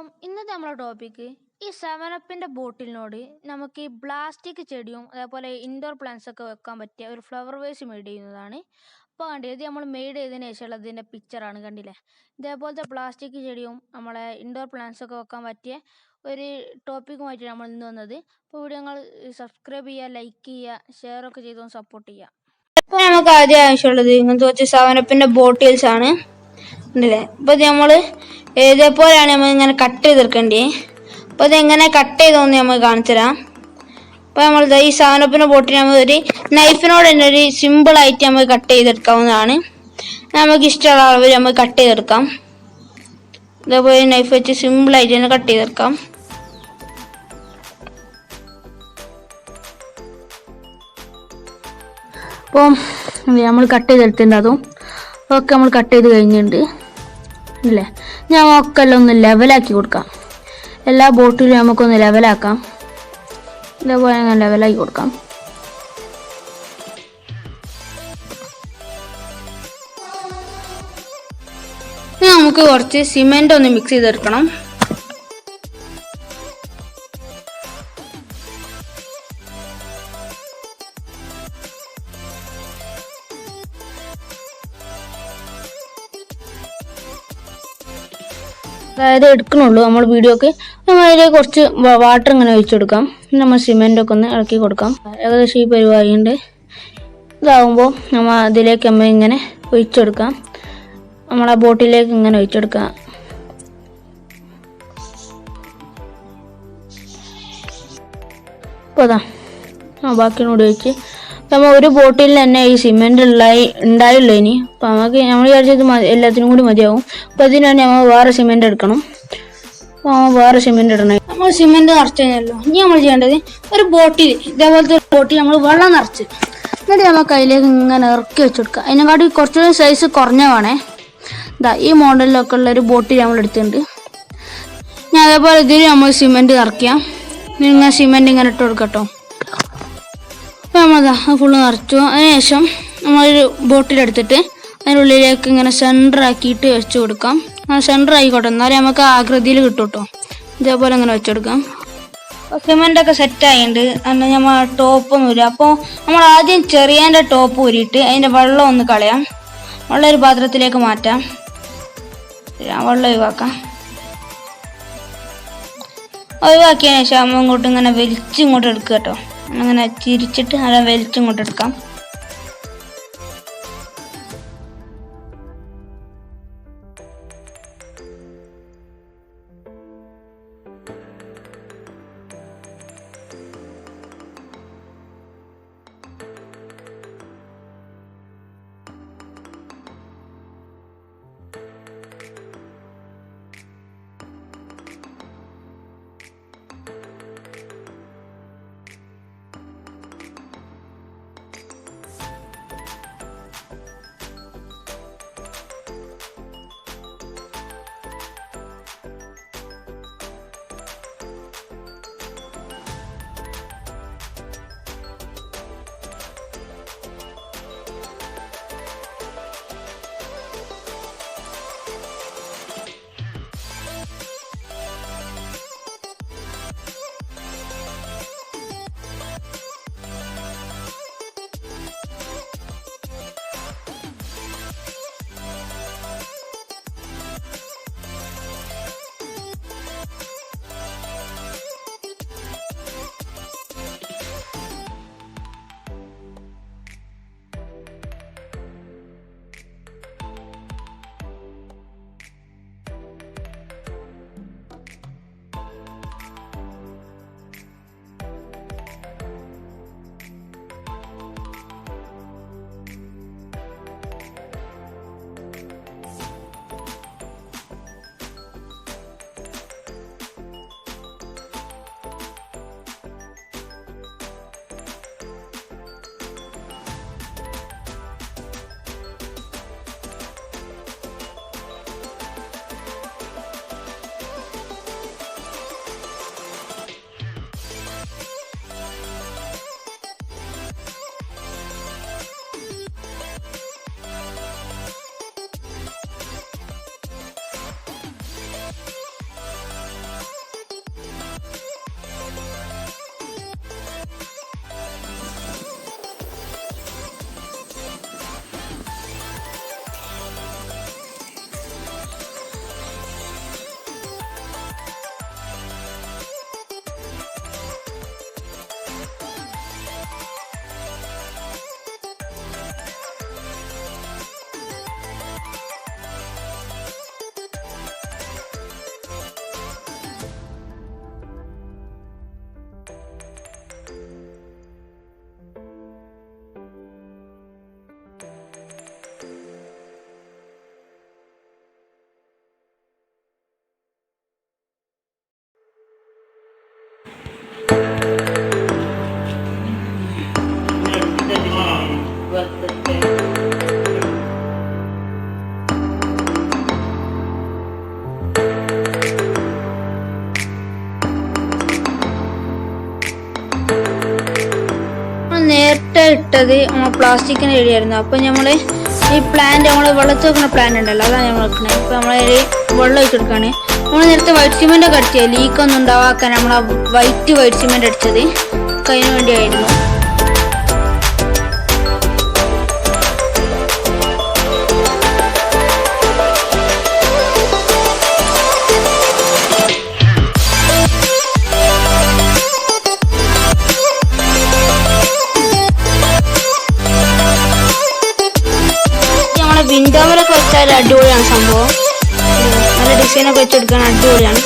അപ്പം ഇന്നത്തെ നമ്മളെ ടോപ്പിക്ക് ഈ സെവനപ്പിൻ്റെ ബോട്ടിലിനോട് നമുക്ക് ഈ പ്ലാസ്റ്റിക് ചെടിയും അതേപോലെ ഇൻഡോർ പ്ലാന്റ്സ് ഒക്കെ വെക്കാൻ പറ്റിയ ഒരു ഫ്ലവർ വേസ് മെയ്ഡ് ചെയ്യുന്നതാണ്. അപ്പോൾ കണ്ടില്ലേ, ഇത് നമ്മൾ മെയ്ഡ് ചെയ്തതിന് ശേഷമുള്ള ഇതിൻ്റെ പിക്ചറാണ്. കണ്ടില്ലേ, ഇതേപോലത്തെ പ്ലാസ്റ്റിക് ചെടിയും നമ്മളെ ഇൻഡോർ പ്ലാന്റ്സ് ഒക്കെ വെക്കാൻ പറ്റിയ ഒരു ടോപ്പിക്കുമായിട്ട് നമ്മൾ ഇന്ന് വന്നത്. അപ്പോൾ വീഡിയോ നിങ്ങൾ സബ്സ്ക്രൈബ് ചെയ്യുക, ലൈക്ക് ചെയ്യുക, ഷെയർ ഒക്കെ ചെയ്തൊന്ന് സപ്പോർട്ട് ചെയ്യുക. അപ്പോൾ നമുക്ക് ആദ്യം ആവശ്യമുള്ളത് ഇങ്ങനത്തെ കുറച്ച് സെവനപ്പിൻ്റെ ബോട്ടിൽസ് ആണ്. ഉണ്ടല്ലേ, അപ്പോൾ ഇത് നമ്മൾ ഇതേപോലെയാണ് നമ്മൾ ഇങ്ങനെ കട്ട് ചെയ്തെടുക്കേണ്ടത്. അപ്പോൾ ഇതെങ്ങനെ കട്ട് ചെയ്തോന്ന് നമ്മൾ കാണിച്ചു തരാം. അപ്പോൾ നമ്മൾ ഈ സാധനപ്പിൻ്റെ ബോട്ടിൽ നമ്മൾ ഒരു നൈഫിനോട് തന്നെ ഒരു സിമ്പിളായിട്ട് നമുക്ക് കട്ട് ചെയ്തെടുക്കാവുന്നതാണ്. നമുക്ക് ഇഷ്ടമുള്ള അളവിൽ നമുക്ക് കട്ട് ചെയ്തെടുക്കാം. ഇതേപോലെ നൈഫ് വെച്ച് സിമ്പിളായിട്ട് തന്നെ കട്ട് ചെയ്തെടുക്കാം. അപ്പോൾ നമ്മൾ കട്ട് ചെയ്തെടുത്തിട്ടുണ്ട്. അതും ഒക്കെ നമ്മൾ കട്ട് ചെയ്ത് കഴിഞ്ഞിട്ടുണ്ട് അല്ലേ. നമുക്ക് എല്ലാം ഒന്ന് ലെവലാക്കി കൊടുക്കാം. എല്ലാ ബോട്ടിലും നമുക്കൊന്ന് ലെവലാക്കാം. ഇതേപോലെ അങ്ങനെ ലെവലാക്കി കൊടുക്കാം. ഇനി നമുക്ക് കുറച്ച് സിമെൻ്റ് ഒന്ന് മിക്സ് ചെയ്തെടുക്കണം. അതായത് എടുക്കണുള്ളൂ നമ്മൾ വീഡിയോക്ക്. നമ്മൾ അതിലേക്ക് കുറച്ച് വാട്ടർ ഇങ്ങനെ ഒഴിച്ചു കൊടുക്കാം. നമ്മൾ സിമെൻ്റൊക്കെ ഒന്ന് ഇളക്കി കൊടുക്കാം. ഏകദേശം ഈ പരിപാടിയുണ്ട്. ഇതാവുമ്പോൾ നമ്മൾ അതിലേക്ക് നമ്മൾ ഇങ്ങനെ ഒഴിച്ചെടുക്കാം. നമ്മളാ ബോട്ടിലേക്ക് ഇങ്ങനെ ഒഴിച്ചെടുക്കാം. അപ്പോൾ അതാ ബാക്കിനോട് ഒഴിച്ച് നമ്മൾ ഒരു ബോട്ടിൽ തന്നെ ഈ സിമെൻ്റ് ഉണ്ടായുള്ളൂ. ഇനി അപ്പോൾ നമ്മൾ വിചാരിച്ചത് എല്ലാത്തിനും കൂടി മതിയാവും. അപ്പോൾ അതിന് വേണ്ടി നമ്മൾ വേറെ സിമെൻ്റ് എടുക്കണം. അപ്പോൾ വേറെ സിമെൻ്റ് ഇടണം. നമ്മൾ സിമെൻ്റ് നിറച്ച് കഴിഞ്ഞല്ലോ. ഇനി നമ്മൾ ചെയ്യേണ്ടത് ഒരു ബോട്ടിൽ, ഇതേപോലത്തെ ഒരു ബോട്ടിൽ നമ്മൾ വെള്ളം നിറച്ച് എന്നിട്ട് നമുക്ക് അതിലേക്ക് ഇങ്ങനെ ഇറക്കി വെച്ചെടുക്കുക. അതിനെക്കാട്ടി കുറച്ചുകൂടി സൈസ് കുറഞ്ഞ വേണേ. ഇതാ ഈ മോഡലിലൊക്കെ ഉള്ള ഒരു ബോട്ടിൽ നമ്മൾ എടുത്തിട്ടുണ്ട്. ഞാൻ അതേപോലെ ഇതിൽ നമ്മൾ സിമെൻ്റ് നിറയ്ക്കാം. ഇങ്ങനെ സിമെൻ്റ് ഇങ്ങനെ ഇട്ട് കൊടുക്കട്ടോ. അപ്പോൾ നമ്മളതാ ഫുള്ള് നിറച്ചു. അതിനുശേഷം നമ്മളൊരു ബോട്ടിലെടുത്തിട്ട് അതിനുള്ളിലേക്ക് ഇങ്ങനെ സെൻറ്ററാക്കിയിട്ട് വെച്ച് കൊടുക്കാം. സെൻറ്റർ ആയിക്കോട്ടെ, എന്നാലും നമുക്ക് ആകൃതിയിൽ കിട്ടും കേട്ടോ. ഇതേപോലെ ഇങ്ങനെ വെച്ചെടുക്കാം. അപ്പോൾ സിമെൻ്റൊക്കെ സെറ്റായിട്ടുണ്ട്. എന്നാൽ നമ്മൾ ടോപ്പൊന്നുമില്ല. അപ്പോൾ നമ്മൾ ആദ്യം ചെറിയതിൻ്റെ ടോപ്പ് ഊരിയിട്ട് അതിൻ്റെ വെള്ളം ഒന്ന് കളയാം. വെള്ളം ഒരു പാത്രത്തിലേക്ക് മാറ്റാം. വെള്ളം ഒഴിവാക്കാം. ഒഴിവാക്കിയതിന് ശേഷം നമ്മൾ ഇങ്ങോട്ട് ഇങ്ങനെ വലിച്ചിങ്ങോട്ട് എടുക്കുക കേട്ടോ. അങ്ങനെ ചിരിച്ചിട്ട് നല്ല വലിച്ചിങ്ങോട്ട് എടുക്കാം. വെച്ചിട്ടുള്ളത് നമ്മൾ പ്ലാസ്റ്റിക്കിൻ്റെ ചെടിയായിരുന്നു. അപ്പോൾ നമ്മൾ ഈ പ്ലാന്റ് നമ്മൾ വെള്ളത്തിൽ വെക്കുന്ന പ്ലാന്റ് ഉണ്ടല്ലോ, അതാണ് നമ്മൾ വെക്കുന്നത്. അപ്പോൾ നമ്മളതിൽ വെള്ളം ഒഴിച്ച് കൊടുക്കുകയാണ്. നമ്മൾ നേരത്തെ വൈറ്റ് സിമെൻ്റ് ഒക്കെ അടിച്ചത് ലീക്കൊന്നും ഉണ്ടാവാക്കാൻ നമ്മൾ ആ വൈറ്റ് സിമെൻ്റ് അടിച്ചത് അതിന് വേണ്ടിയായിരുന്നു. വിൻഡോയിലൊക്കെ വെച്ചാൽ അടിപൊളിയാണ് സംഭവം. നല്ല ഡിസൈനൊക്കെ വെച്ചെടുക്കാൻ അടിപൊളിയാണ്.